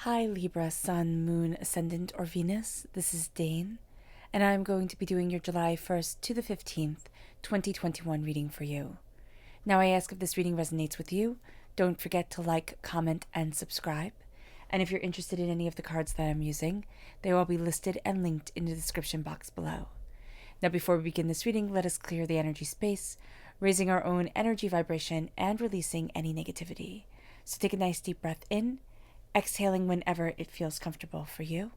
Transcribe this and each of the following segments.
Hi Libra, Sun, Moon, Ascendant, or Venus. This is Dane, and I'm going to be doing your July 1st to the 15th, 2021 reading for you. Now I ask if this reading resonates with you, don't forget to like, comment, and subscribe. And if you're interested in any of the cards that I'm using, they will be listed and linked in the description box below. Now before we begin this reading, let us clear the energy space, raising our own energy vibration and releasing any negativity. So take a nice deep breath in, exhaling whenever it feels comfortable for you.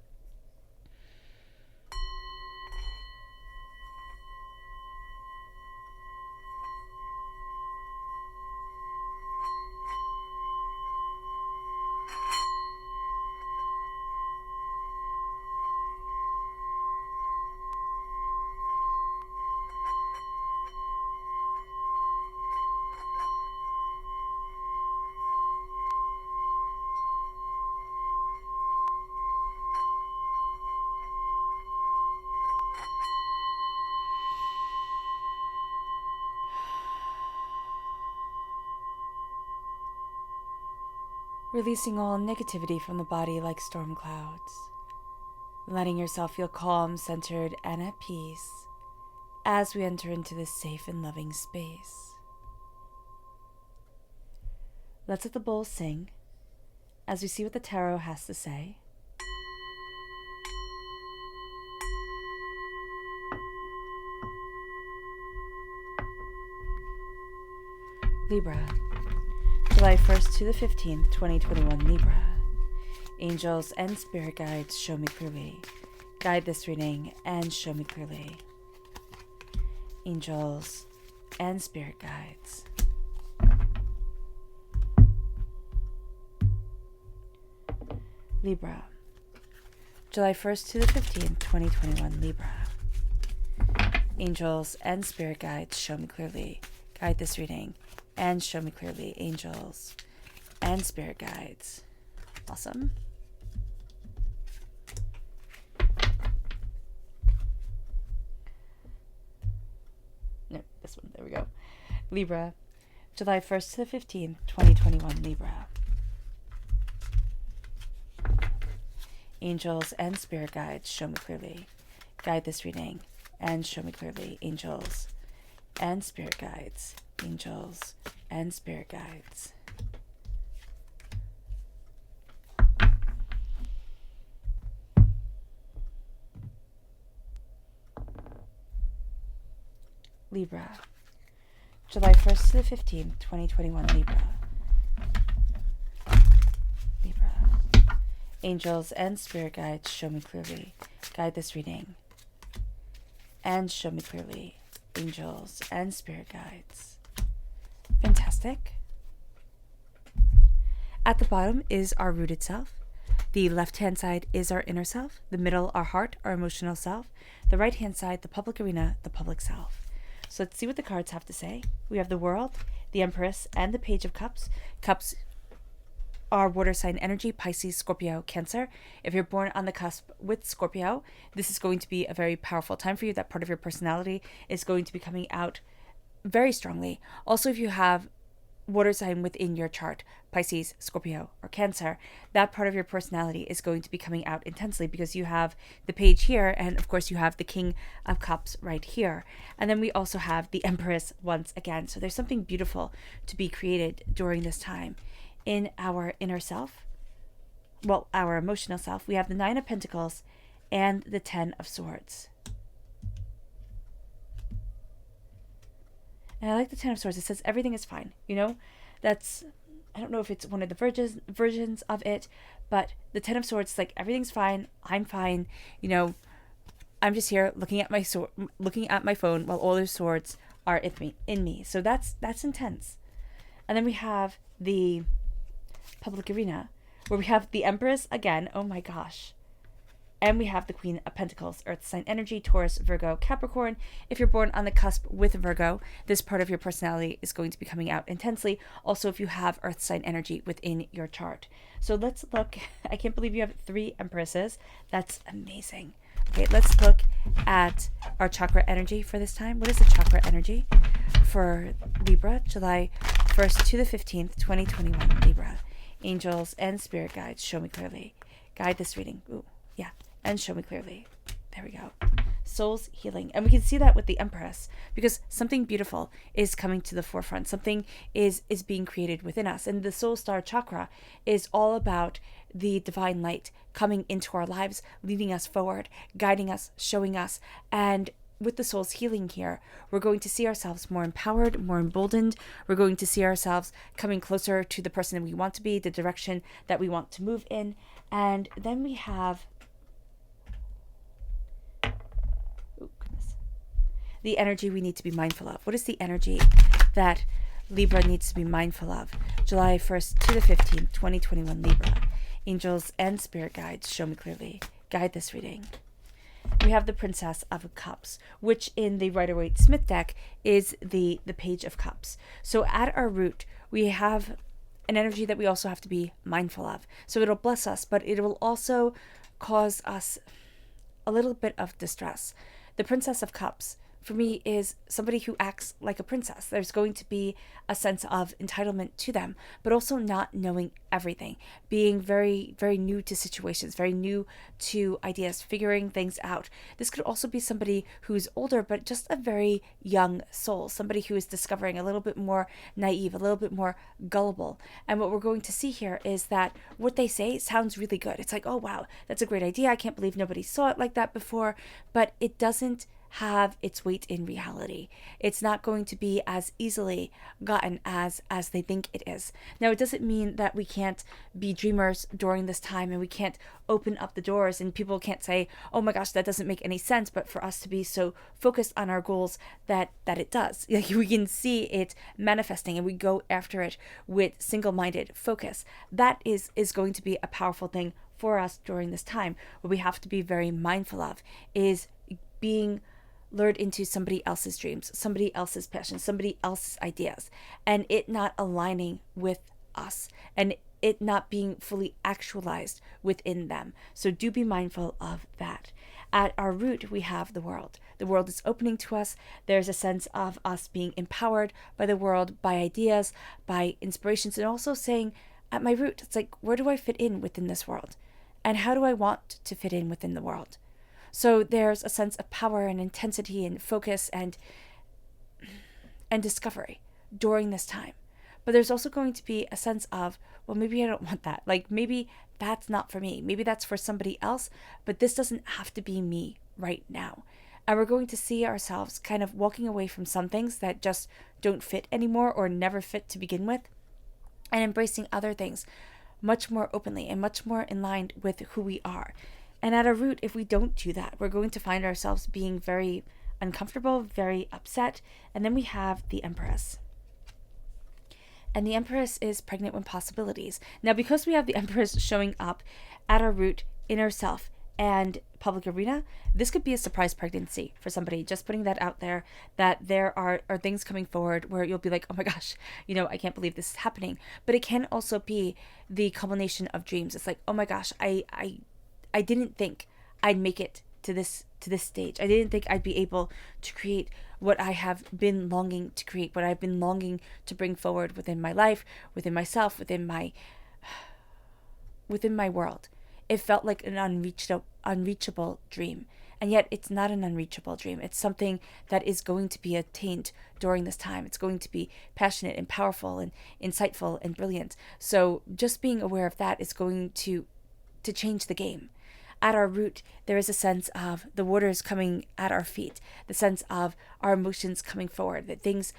Releasing all negativity from the body like storm clouds. Letting yourself feel calm, centered, and at peace as we enter into this safe and loving space. Let's let the bowl sing as we see what the tarot has to say. Libra, July 1st to the 15th, 2021, Libra. Angels and spirit guides, show me clearly. Guide this reading and show me clearly. Angels and spirit guides. Libra, July 1st to the 15th, 2021, Libra. Angels and spirit guides, show me clearly. Guide this reading and show me clearly. Angels and spirit guides. Awesome. No, this one. There we go. Libra, July 1st to the 15th, 2021, Libra. Angels and spirit guides, show me clearly. Guide this reading and show me clearly. Angels and spirit guides. Angels and spirit guides. Libra, July 1st to the 15th, 2021, Libra. Libra. Angels and spirit guides, show me clearly. Guide this reading and show me clearly. Angels and spirit guides. Fantastic. At the bottom is our rooted self. The left-hand side is our inner self. The middle, our heart, our emotional self. The right-hand side, the public arena, the public self. So let's see what the cards have to say. We have the World, the Empress, and the Page of Cups. Cups are water sign energy, Pisces, Scorpio, Cancer. If you're born on the cusp with Scorpio, this is going to be a very powerful time for you. That part of your personality is going to be coming out very strongly. Also, if you have water sign within your chart, Pisces, Scorpio, or Cancer, that part of your personality is going to be coming out intensely because you have the Page here, and of course you have the King of Cups right here. And then we also have the Empress once again. So there's something beautiful to be created during this time. In our inner self, well, our emotional self, we have the Nine of Pentacles and the Ten of Swords. And I like the Ten of Swords. It says everything is fine. You know, that's, I don't know if it's one of the versions of it, but the Ten of Swords is like, everything's fine. I'm fine. You know, I'm just here looking at my phone while all those swords are in me. So that's intense. And then we have the public arena, where we have the Empress again. Oh my gosh. And we have the Queen of Pentacles, Earth sign energy, Taurus, Virgo, Capricorn. If you're born on the cusp with Virgo, this part of your personality is going to be coming out intensely. Also, if you have Earth sign energy within your chart. So let's look. I can't believe you have 3 Empresses. That's amazing. Okay, let's look at our chakra energy for this time. What is the chakra energy for Libra, July 1st to the 15th, 2021, Libra? Angels and spirit guides, show me clearly. Guide this reading. Ooh, yeah. And show me clearly. There we go. Soul's healing. And we can see that with the Empress, because something beautiful is coming to the forefront. Something is being created within us. And the soul star chakra is all about the divine light coming into our lives, leading us forward, guiding us, showing us. And with the soul's healing here, we're going to see ourselves more empowered, more emboldened. We're going to see ourselves coming closer to the person that we want to be, the direction that we want to move in. And then we have the energy we need to be mindful of. What is the energy that Libra needs to be mindful of? July 1st to the 15th, 2021, Libra. Angels and spirit guides, show me clearly. Guide this reading. We have the Princess of Cups, which in the Rider-Waite-Smith deck is the Page of Cups. So at our root, we have an energy that we also have to be mindful of. So it'll bless us, but it will also cause us a little bit of distress. The Princess of Cups, for me, is somebody who acts like a princess. There's going to be a sense of entitlement to them, but also not knowing everything, being very, very new to situations, very new to ideas, figuring things out. This could also be somebody who's older, but just a very young soul, somebody who is discovering, a little bit more naive, a little bit more gullible. And what we're going to see here is that what they say sounds really good. It's like, oh, wow, that's a great idea. I can't believe nobody saw it like that before, but it doesn't have its weight in reality. It's not going to be as easily gotten as they think it is. Now, it doesn't mean that we can't be dreamers during this time and we can't open up the doors and people can't say, oh my gosh, that doesn't make any sense, but for us to be so focused on our goals that it does. Like, we can see it manifesting and we go after it with single-minded focus. That is going to be a powerful thing for us during this time. What we have to be very mindful of is being lured into somebody else's dreams, somebody else's passions, somebody else's ideas, and it not aligning with us, and it not being fully actualized within them. So do be mindful of that. At our root, we have the world. The world is opening to us. There's a sense of us being empowered by the world, by ideas, by inspirations, and also saying, at my root, it's like, where do I fit in within this world? And how do I want to fit in within the world? So there's a sense of power and intensity and focus and discovery during this time. But there's also going to be a sense of, well, maybe I don't want that. Like, maybe that's not for me. Maybe that's for somebody else, but this doesn't have to be me right now. And we're going to see ourselves kind of walking away from some things that just don't fit anymore or never fit to begin with, and embracing other things much more openly and much more in line with who we are. And at our root, if we don't do that, we're going to find ourselves being very uncomfortable, very upset. And then we have the Empress. And the Empress is pregnant with possibilities. Now, because we have the Empress showing up at our root, inner self, and public arena, this could be a surprise pregnancy for somebody. Just putting that out there, that there are things coming forward where you'll be like, oh my gosh, I can't believe this is happening. But it can also be the culmination of dreams. It's like, oh my gosh, I didn't think I'd make it to this stage. I didn't think I'd be able to create what I have been longing to create, what I've been longing to bring forward within my life, within myself, within my world. It felt like an unreachable dream. And yet it's not an unreachable dream. It's something that is going to be attained during this time. It's going to be passionate and powerful and insightful and brilliant. So just being aware of that is going to change the game. At our root, there is a sense of the waters coming at our feet, the sense of our emotions coming forward, that things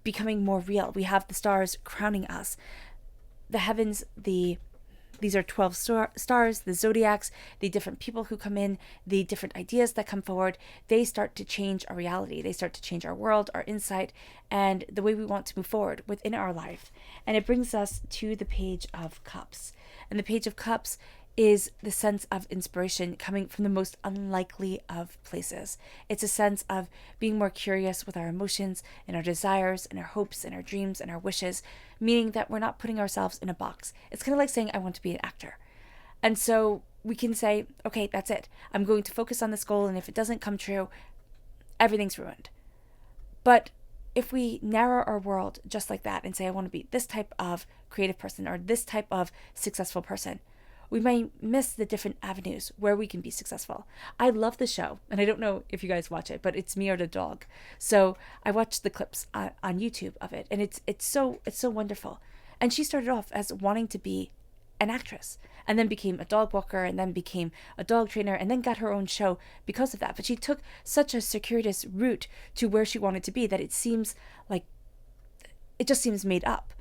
becoming more real. We have the stars crowning us. The heavens, these are 12 stars, the zodiacs, the different people who come in, the different ideas that come forward, they start to change our reality. They start to change our world, our insight, and the way we want to move forward within our life. And it brings us to the Page of Cups. And the Page of Cups is the sense of inspiration coming from the most unlikely of places. It's a sense of being more curious with our emotions and our desires and our hopes and our dreams and our wishes, meaning that we're not putting ourselves in a box. It's kind of like saying, I want to be an actor. And so we can say, okay, that's it. I'm going to focus on this goal, and if it doesn't come true, everything's ruined. But if we narrow our world just like that and say, I want to be this type of creative person or this type of successful person, we might miss the different avenues where we can be successful. I love the show, and I don't know if you guys watch it, but it's Me or the Dog. So I watched the clips on YouTube of it, and it's so wonderful. And she started off as wanting to be an actress, and then became a dog walker, and then became a dog trainer, and then got her own show because of that. But she took such a circuitous route to where she wanted to be that it seems like it just seems made up.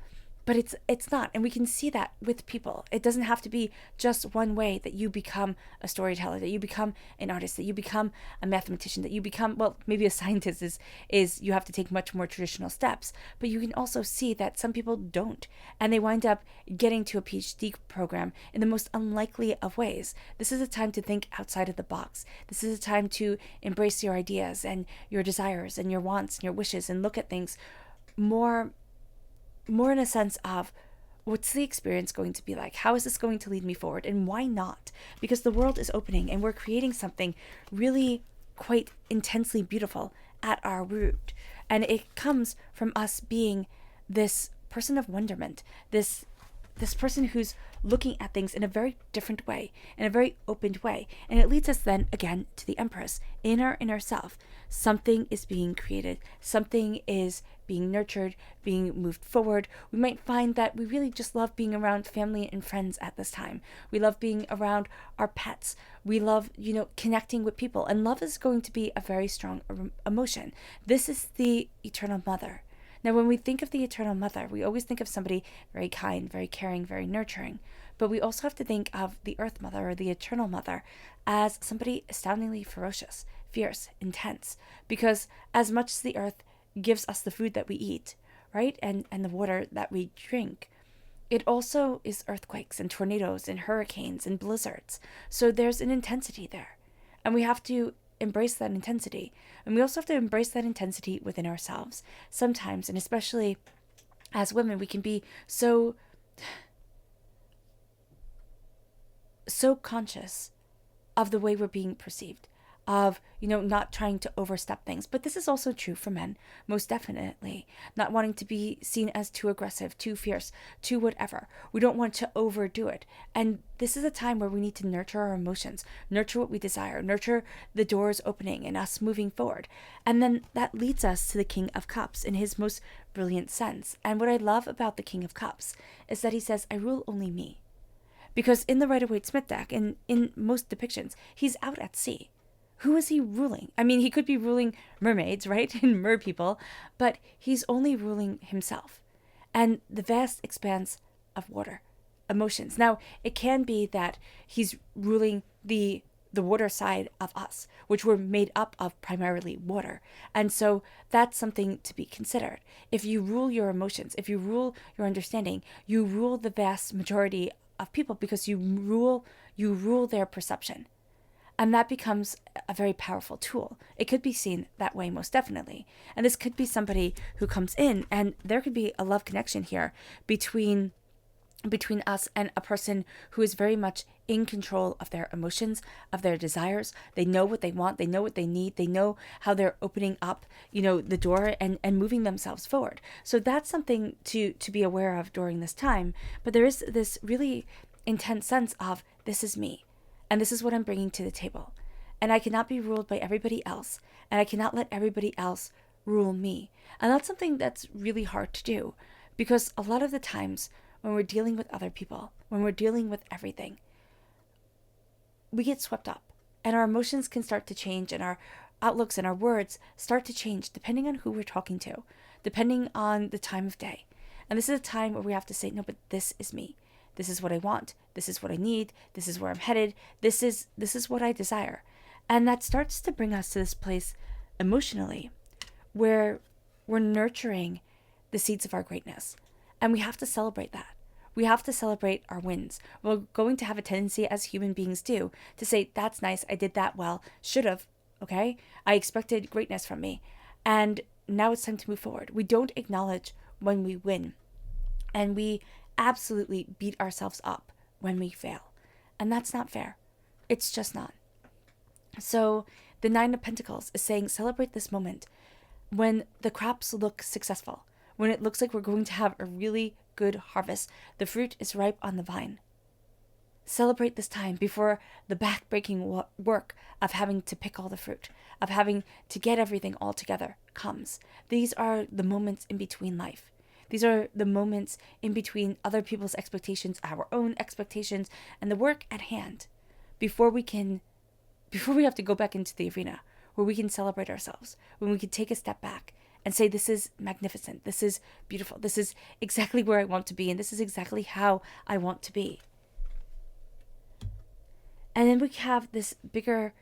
But it's not, and we can see that with people. It doesn't have to be just one way that you become a storyteller, that you become an artist, that you become a mathematician, that you become, well, maybe a scientist is you have to take much more traditional steps. But you can also see that some people don't, and they wind up getting to a PhD program in the most unlikely of ways. This is a time to think outside of the box. This is a time to embrace your ideas and your desires and your wants and your wishes, and look at things more in a sense of, what's the experience going to be like? How is this going to lead me forward? And why not? Because the world is opening and we're creating something really quite intensely beautiful at our root. And it comes from us being this person of wonderment, this person who's looking at things in a very different way, in a very opened way. And it leads us then again to the Empress, in our inner self. Something is being created, something is being nurtured, being moved forward. We might find that we really just love being around family and friends at this time. We love being around our pets. We love, connecting with people. And love is going to be a very strong emotion. This is the Eternal Mother. Now, when we think of the Eternal Mother, we always think of somebody very kind, very caring, very nurturing. But we also have to think of the Earth Mother or the Eternal Mother as somebody astoundingly ferocious, fierce, intense. Because as much as the Earth gives us the food that we eat, right, and the water that we drink, it also is earthquakes and tornadoes and hurricanes and blizzards. So there's an intensity there. And we have to embrace that intensity. And we also have to embrace that intensity within ourselves. Sometimes, and especially as women, we can be so conscious of the way we're being perceived, of, not trying to overstep things. But this is also true for men, most definitely. Not wanting to be seen as too aggressive, too fierce, too whatever. We don't want to overdo it. And this is a time where we need to nurture our emotions, nurture what we desire, nurture the doors opening and us moving forward. And then that leads us to the King of Cups in his most brilliant sense. And what I love about the King of Cups is that he says, I rule only me. Because in the Rider-Waite-Smith deck, and in most depictions, he's out at sea. Who is he ruling? I mean, he could be ruling mermaids, right? And mer people, but he's only ruling himself and the vast expanse of water, emotions. Now, it can be that he's ruling the water side of us, which we're made up of primarily water. And so that's something to be considered. If you rule your emotions, if you rule your understanding, you rule the vast majority of people because you rule their perception. And that becomes a very powerful tool. It could be seen that way, most definitely. And this could be somebody who comes in, and there could be a love connection here between us and a person who is very much in control of their emotions, of their desires. They know what they want. They know what they need. They know how they're opening up, the door and moving themselves forward. So that's something to be aware of during this time. But there is this really intense sense of, this is me. And this is what I'm bringing to the table. And I cannot be ruled by everybody else. And I cannot let everybody else rule me. And that's something that's really hard to do. Because a lot of the times when we're dealing with other people, when we're dealing with everything, we get swept up. And our emotions can start to change. And our outlooks and our words start to change depending on who we're talking to. Depending on the time of day. And this is a time where we have to say, no, but this is me. This is what I want. This is what I need. This is where I'm headed. This is what I desire. And that starts to bring us to this place emotionally where we're nurturing the seeds of our greatness. And we have to celebrate that. We have to celebrate our wins. We're going to have a tendency, as human beings do, to say, that's nice. I did that well. Should have. Okay? I expected greatness from me. And now it's time to move forward. We don't acknowledge when we win. And we absolutely beat ourselves up when we fail. And that's not fair. It's just not. So the Nine of Pentacles is saying, celebrate this moment. when the crops look successful, when it looks like we're going to have a really good harvest, the fruit is ripe on the vine. Celebrate this time before the back-breaking work of having to pick all the fruit, of having to get everything all together comes. These are the moments in between life. These are the moments in between other people's expectations, our own expectations, and the work at hand before we have to go back into the arena where we can celebrate ourselves, when we can take a step back and say, this is magnificent, this is beautiful, this is exactly where I want to be, and this is exactly how I want to be. And then we have this bigger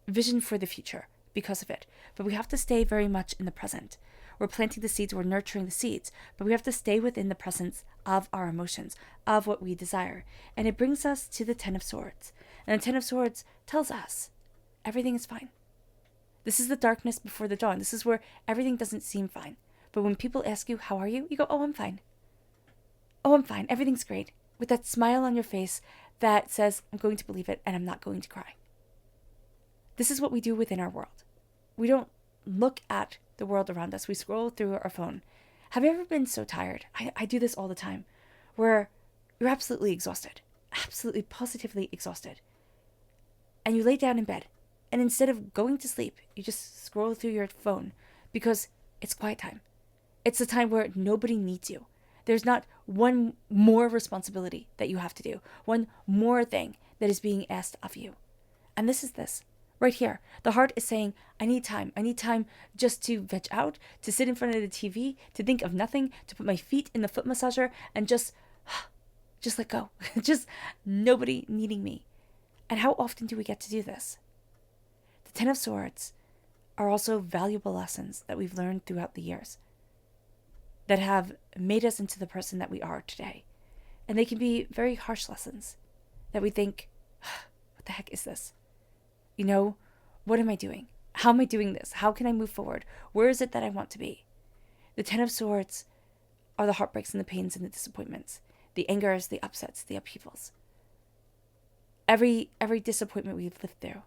vision for the future because of it. But we have to stay very much in the present. We're planting the seeds, we're nurturing the seeds, but we have to stay within the presence of our emotions, of what we desire. And it brings us to the Ten of Swords. And the Ten of Swords tells us everything is fine. This is the darkness before the dawn. This is where everything doesn't seem fine. But when people ask you, how are you? You go, oh, I'm fine. Oh, I'm fine. Everything's great. With that smile on your face that says, I'm going to believe it and I'm not going to cry. This is what we do within our world. We don't look at the world around us. We scroll through our phone. Have you ever been so tired? I do this all the time, where you're absolutely exhausted, absolutely positively exhausted. And you lay down in bed, and instead of going to sleep, you just scroll through your phone because it's quiet time. It's the time where nobody needs you. There's not one more responsibility that you have to do, one more thing that is being asked of you. And this is this. Right here, the heart is saying, I need time. I need time just to veg out, to sit in front of the TV, to think of nothing, to put my feet in the foot massager and just let go. Just nobody needing me. And how often do we get to do this? The Ten of Swords are also valuable lessons that we've learned throughout the years that have made us into the person that we are today. And they can be very harsh lessons that we think, what the heck is this? You know, what am I doing? How am I doing this? How can I move forward? Where is it that I want to be? The Ten of Swords are the heartbreaks and the pains and the disappointments, the angers, the upsets, the upheavals. Every disappointment we've lived through.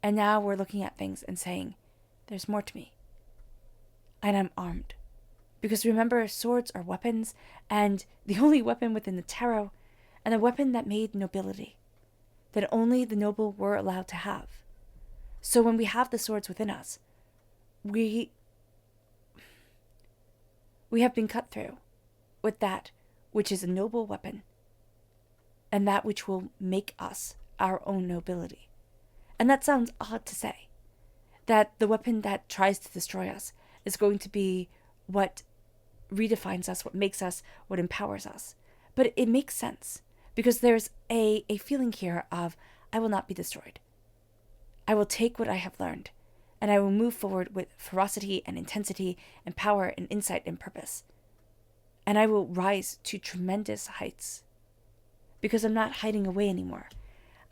And now we're looking at things and saying, there's more to me. And I'm armed. Because remember, swords are weapons, and the only weapon within the tarot, and a weapon that made nobility, that only the noble were allowed to have. So when we have the swords within us, we have been cut through with that which is a noble weapon, and that which will make us our own nobility. And that sounds odd to say, that the weapon that tries to destroy us is going to be what redefines us, what makes us, what empowers us. But it makes sense, because there's a feeling here of, I will not be destroyed. I will take what I have learned, and I will move forward with ferocity and intensity and power and insight and purpose. And I will rise to tremendous heights, because I'm not hiding away anymore.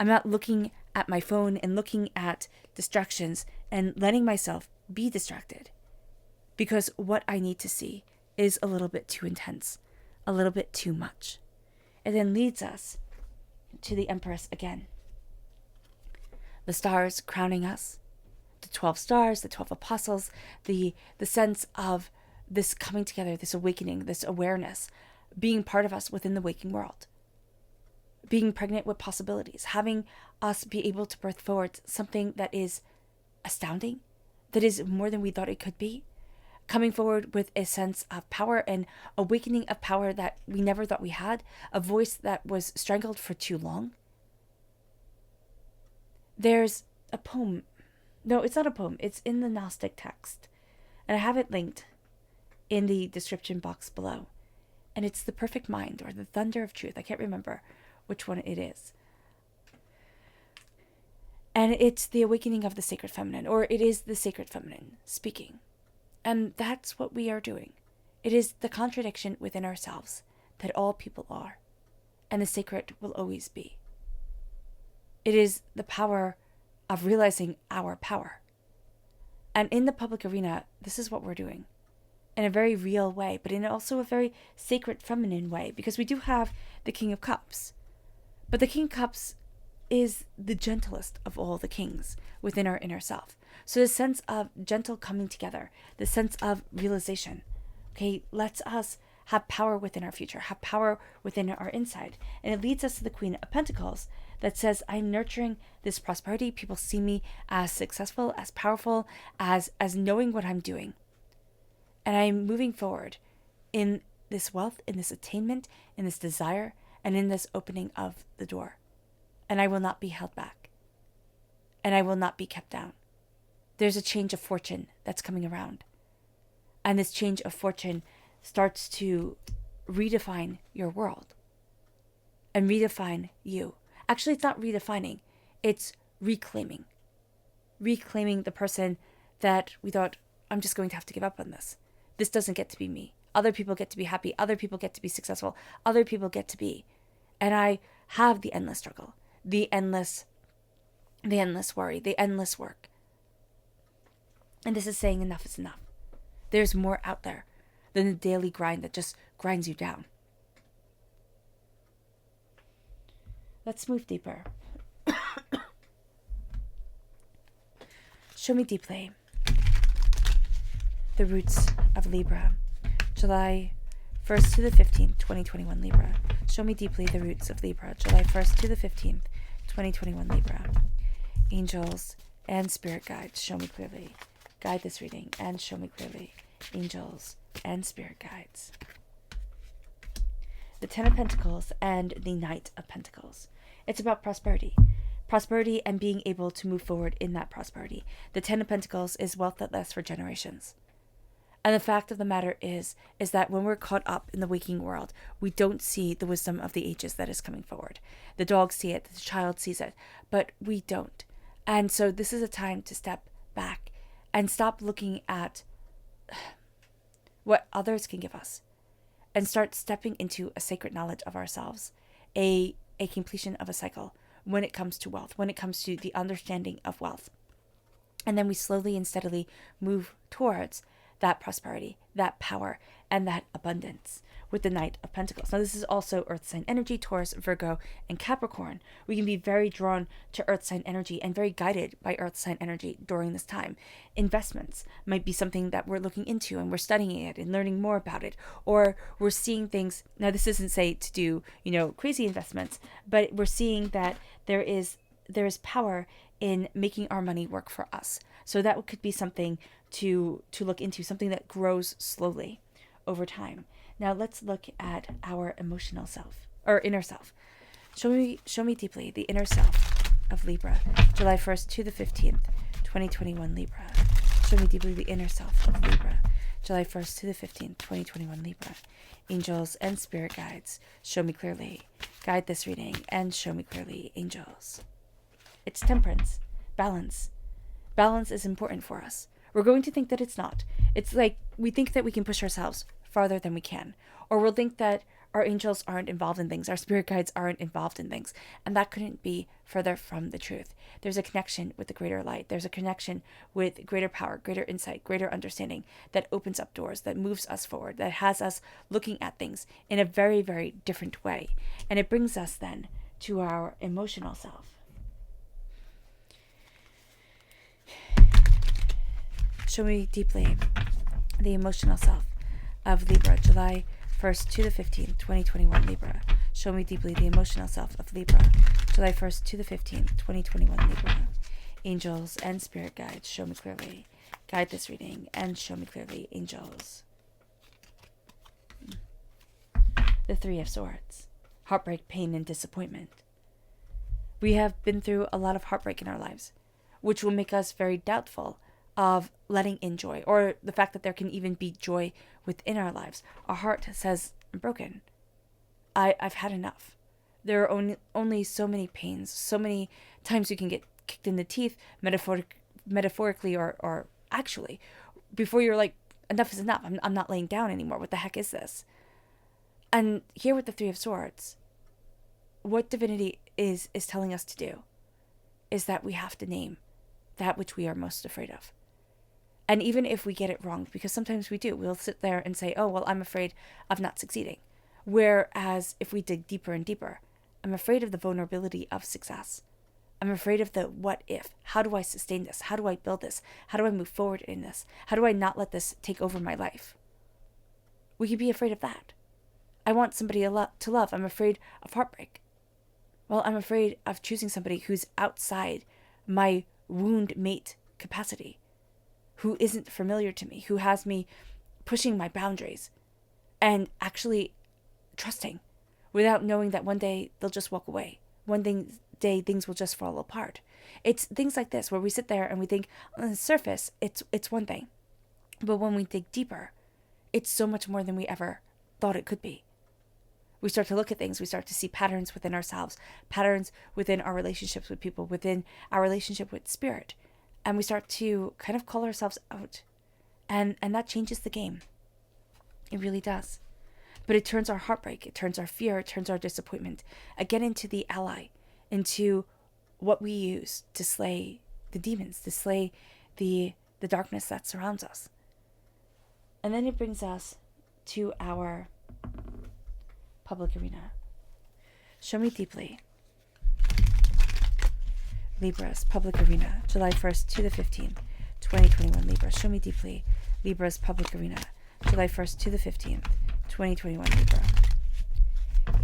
I'm not looking at my phone and looking at distractions and letting myself be distracted, because what I need to see is a little bit too intense, a little bit too much. It then leads us to the Empress again. The stars crowning us, the 12 stars, the 12 apostles, the sense of this coming together, this awakening, this awareness, being part of us within the waking world. Being pregnant with possibilities, having us be able to birth forward something that is astounding, that is more than we thought it could be. Coming forward with a sense of power and awakening of power that we never thought we had, a voice that was strangled for too long. There's a poem. No, it's not a poem. It's in the Gnostic text. And I have it linked in the description box below. And it's The Perfect Mind, or The Thunder of Truth. I can't remember which one it is. And it's the awakening of the sacred feminine, or it is the sacred feminine speaking. And that's what we are doing. It is the contradiction within ourselves that all people are, and the sacred will always be. It is the power of realizing our power. And in the public arena, this is what we're doing. In a very real way, but in also a very sacred feminine way, because we do have the King of Cups. But the King of Cups is the gentlest of all the kings within our inner self. So the sense of gentle coming together, the sense of realization, okay, lets us have power within our future, have power within our inside. And it leads us to the Queen of Pentacles that says, I'm nurturing this prosperity. People see me as successful, as powerful, as knowing what I'm doing. And I'm moving forward in this wealth, in this attainment, in this desire, and in this opening of the door. And I will not be held back. And I will not be kept down. There's a change of fortune that's coming around. And this change of fortune starts to redefine your world and redefine you. Actually, it's not redefining, it's reclaiming. Reclaiming the person that we thought, I'm just going to have to give up on this. This doesn't get to be me. Other people get to be happy. Other people get to be successful. Other people get to be. And I have the endless struggle, the endless worry, the endless work. And this is saying enough is enough. There's more out there than the daily grind that just grinds you down. Let's move deeper. Show me deeply the roots of Libra. July 1st to the 15th, 2021 Libra. Show me deeply the roots of Libra. July 1st to the 15th, 2021 Libra. Angels and spirit guides, show me clearly. Guide this reading and show me clearly. Angels and spirit guides. The Ten of Pentacles and the Knight of Pentacles. It's about prosperity. Prosperity and being able to move forward in that prosperity. The Ten of Pentacles is wealth that lasts for generations. And the fact of the matter is that when we're caught up in the waking world, we don't see the wisdom of the ages that is coming forward. The dog see it, the child sees it, but we don't. And so this is a time to step back and stop looking at what others can give us and start stepping into a sacred knowledge of ourselves, a completion of a cycle when it comes to wealth, when it comes to the understanding of wealth. And then we slowly and steadily move towards that prosperity, that power, and that abundance with the Knight of Pentacles. Now, this is also Earth sign energy, Taurus, Virgo, and Capricorn. We can be very drawn to Earth sign energy and very guided by Earth sign energy during this time. Investments might be something that we're looking into and we're studying it and learning more about it, or we're seeing things. Now, this isn't say to do, crazy investments, but we're seeing that there is power in making our money work for us. So that could be something to look into, something that grows slowly over time. Now let's look at our emotional self, or inner self. Show me deeply the inner self of Libra, July 1st to the 15th, 2021 Libra. Show me deeply the inner self of Libra, July 1st to the 15th, 2021 Libra. Angels and spirit guides, show me clearly. Guide this reading and show me clearly, angels. It's temperance, balance. Balance is important for us. We're going to think that it's not. It's like we think that we can push ourselves farther than we can. Or we'll think that our angels aren't involved in things, our spirit guides aren't involved in things. And that couldn't be further from the truth. There's a connection with the greater light. There's a connection with greater power, greater insight, greater understanding that opens up doors, that moves us forward, that has us looking at things in a very, very different way. And it brings us then to our emotional self. Show me deeply the emotional self of Libra, July 1st to the 15th, 2021 Libra. Show me deeply the emotional self of Libra, July 1st to the 15th, 2021 Libra. Angels and spirit guides, show me clearly. Guide this reading and show me clearly, angels. The Three of Swords. Heartbreak, pain, and disappointment. We have been through a lot of heartbreak in our lives, which will make us very doubtful of letting in joy, or the fact that there can even be joy within our lives. Our heart says, I'm broken. I've had enough. There are only so many pains, so many times you can get kicked in the teeth, metaphorically or actually, before you're like, enough is enough. I'm not laying down anymore. What the heck is this? And here with the Three of Swords, what divinity is telling us to do is that we have to name that which we are most afraid of. And even if we get it wrong, because sometimes we do, we'll sit there and say, oh, well, I'm afraid of not succeeding. Whereas if we dig deeper and deeper, I'm afraid of the vulnerability of success. I'm afraid of the what if. How do I sustain this? How do I build this? How do I move forward in this? How do I not let this take over my life? We could be afraid of that. I want somebody to love. I'm afraid of heartbreak. Well, I'm afraid of choosing somebody who's outside my wound mate capacity, who isn't familiar to me, who has me pushing my boundaries and actually trusting without knowing that one day they'll just walk away. Day things will just fall apart. It's things like this where we sit there and we think on the surface it's one thing. But when we dig deeper, it's so much more than we ever thought it could be. We start to look at things. We start to see patterns within ourselves, patterns within our relationships with people, within our relationship with spirit. And we start to kind of call ourselves out. And that changes the game. It really does. But it turns our heartbreak, it turns our fear, it turns our disappointment again into the ally, into what we use to slay the demons, to slay the darkness that surrounds us. And then it brings us to our public arena. Show me deeply. Libra's public arena, July 1st to the 15th, 2021. Libra, show me deeply. Libra's public arena, July 1st to the 15th, 2021. Libra.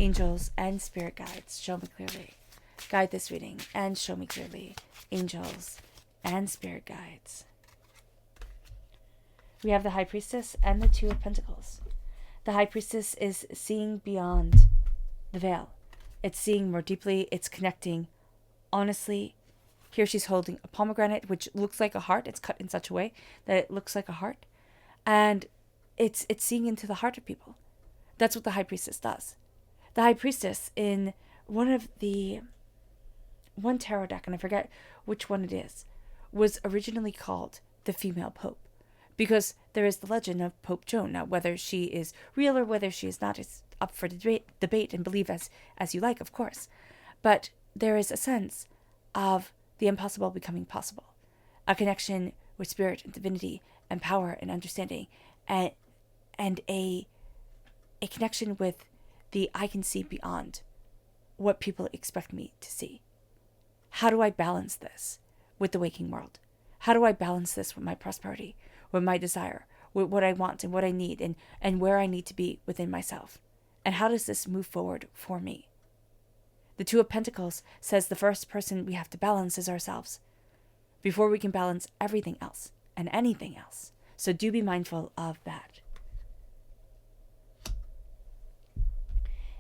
Angels and spirit guides, show me clearly. Guide this reading and show me clearly. Angels and spirit guides. We have the High Priestess and the Two of Pentacles. The High Priestess is seeing beyond the veil. It's seeing more deeply. It's connecting honestly. Here she's holding a pomegranate, which looks like a heart. It's cut in such a way that it looks like a heart. And it's seeing into the heart of people. That's what the High Priestess does. The High Priestess in one tarot deck, and I forget which one it is, was originally called the Female Pope. Because there is the legend of Pope Joan. Now, whether she is real or whether she is not is up for debate and believe as you like, of course. But there is a sense of the impossible becoming possible. A connection with spirit and divinity and power and understanding. And a connection with the I can see beyond what people expect me to see. How do I balance this with the waking world? How do I balance this with my prosperity, with my desire, with what I want and what I need and where I need to be within myself? And how does this move forward for me? The Two of Pentacles says the first person we have to balance is ourselves before we can balance everything else and anything else. So do be mindful of that.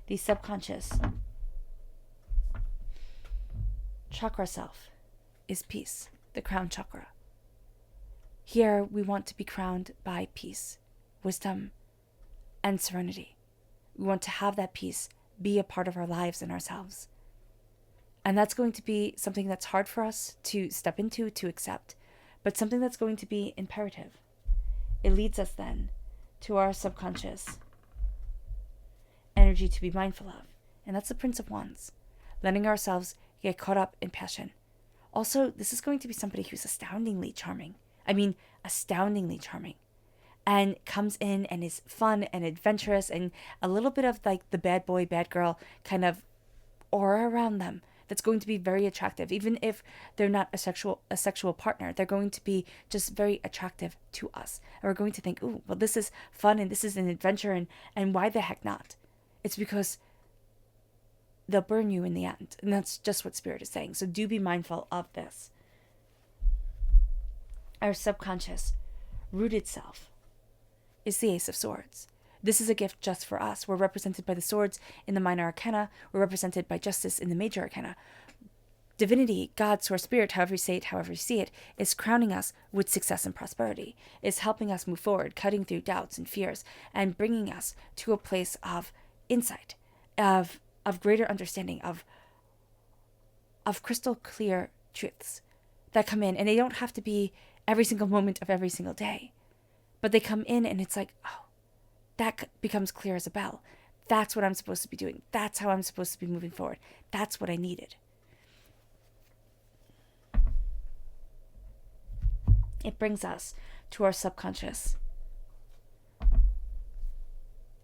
The subconscious chakra self is peace, the Crown Chakra. Here we want to be crowned by peace, wisdom, and serenity. We want to have that peace be a part of our lives and ourselves. And that's going to be something that's hard for us to step into, to accept, but something that's going to be imperative. It leads us then to our subconscious energy to be mindful of. And that's the Prince of Wands, letting ourselves get caught up in passion. Also, this is going to be somebody who's astoundingly charming. And comes in and is fun and adventurous and a little bit of like the bad boy, bad girl kind of aura around them that's going to be very attractive. Even if they're not a sexual partner, they're going to be just very attractive to us. And we're going to think, ooh, well, this is fun and this is an adventure and why the heck not? It's because they'll burn you in the end. And that's just what Spirit is saying. So do be mindful of this. Our subconscious rooted self is the Ace of Swords. This is a gift just for us. We're represented by the swords in the minor arcana. We're represented by justice in the major arcana. Divinity, God, Source, Spirit, however you say it, however you see it, is crowning us with success and prosperity, is helping us move forward, cutting through doubts and fears, and bringing us to a place of insight, of greater understanding, of crystal clear truths that come in. And they don't have to be every single moment of every single day. But they come in and it's like, oh, that becomes clear as a bell. That's what I'm supposed to be doing. That's how I'm supposed to be moving forward. That's what I needed. It brings us to our subconscious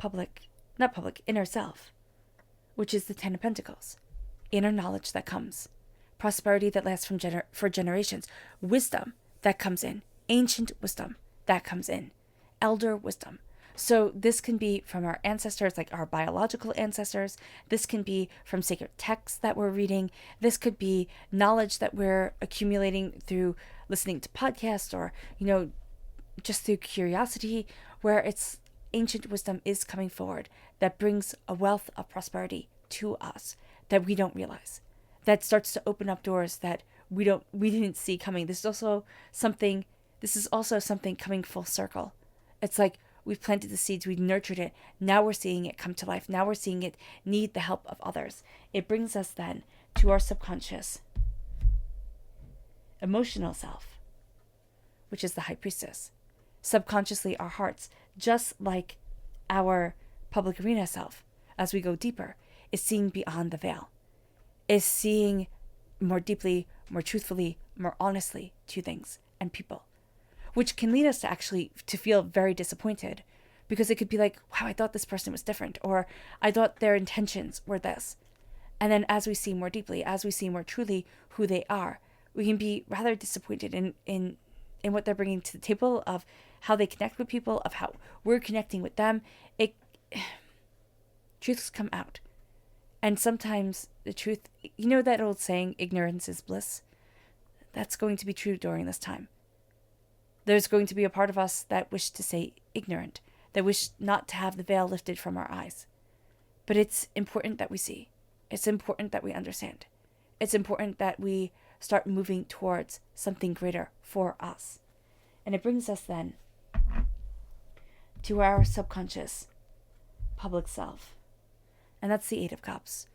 inner self, which is the Ten of Pentacles. Inner knowledge that comes prosperity that lasts for generations, wisdom that comes in, ancient wisdom that comes in, elder wisdom. So this can be from our ancestors, like our biological ancestors. This can be from sacred texts that we're reading. This could be knowledge that we're accumulating through listening to podcasts or, just through curiosity, where it's ancient wisdom is coming forward that brings a wealth of prosperity to us that we don't realize, that starts to open up doors that we didn't see coming. This is also something coming full circle. It's like we've planted the seeds, we've nurtured it. Now we're seeing it come to life. Now we're seeing it need the help of others. It brings us then to our subconscious emotional self, which is the high priestess. Subconsciously, our hearts, just like our public arena self, as we go deeper, is seeing beyond the veil, is seeing more deeply, more truthfully, more honestly to things and people, which can lead us to feel very disappointed, because it could be like, wow, I thought this person was different, or I thought their intentions were this. And then as we see more deeply, as we see more truly who they are, we can be rather disappointed in what they're bringing to the table, of how they connect with people, of how we're connecting with them. Truths come out. And sometimes the truth, that old saying, ignorance is bliss? That's going to be true during this time. There's going to be a part of us that wish to say ignorant, that wish not to have the veil lifted from our eyes. But it's important that we see. It's important that we understand. It's important that we start moving towards something greater for us. And it brings us then to our subconscious public self. And that's the Eight of Cups.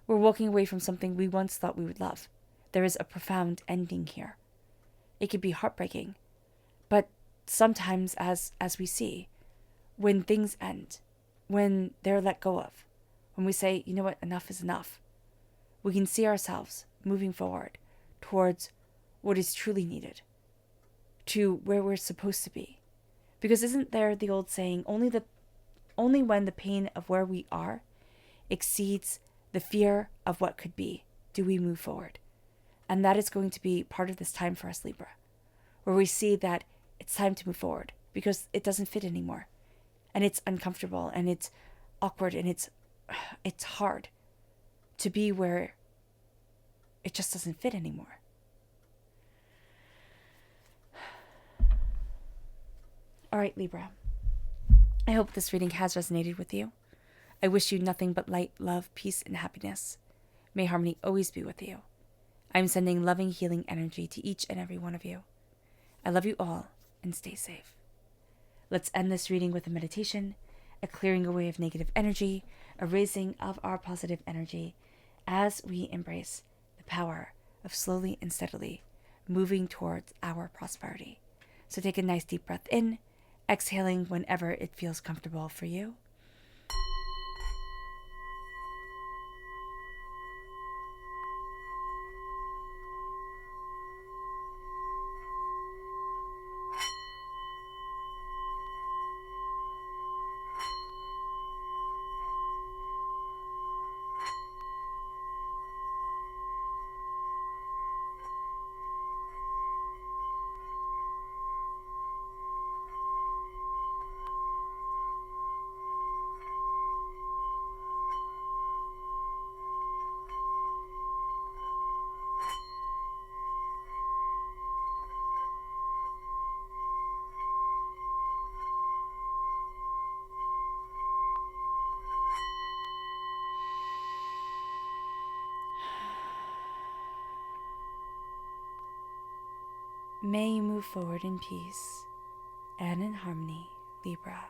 We're walking away from something we once thought we would love. There is a profound ending here. It could be heartbreaking. But sometimes, as we see, when things end, when they're let go of, when we say, you know what, enough is enough, we can see ourselves moving forward towards what is truly needed, to where we're supposed to be. Because isn't there the old saying, only when the pain of where we are exceeds the fear of what could be, do we move forward. And that is going to be part of this time for us, Libra, where we see that it's time to move forward because it doesn't fit anymore. And it's uncomfortable and it's awkward and it's hard to be where it just doesn't fit anymore. All right, Libra. I hope this reading has resonated with you. I wish you nothing but light, love, peace, and happiness. May harmony always be with you. I'm sending loving, healing energy to each and every one of you. I love you all, and stay safe. Let's end this reading with a meditation, a clearing away of negative energy, a raising of our positive energy as we embrace the power of slowly and steadily moving towards our prosperity. So take a nice deep breath in, exhaling whenever it feels comfortable for you. May you move forward in peace and in harmony, Libra.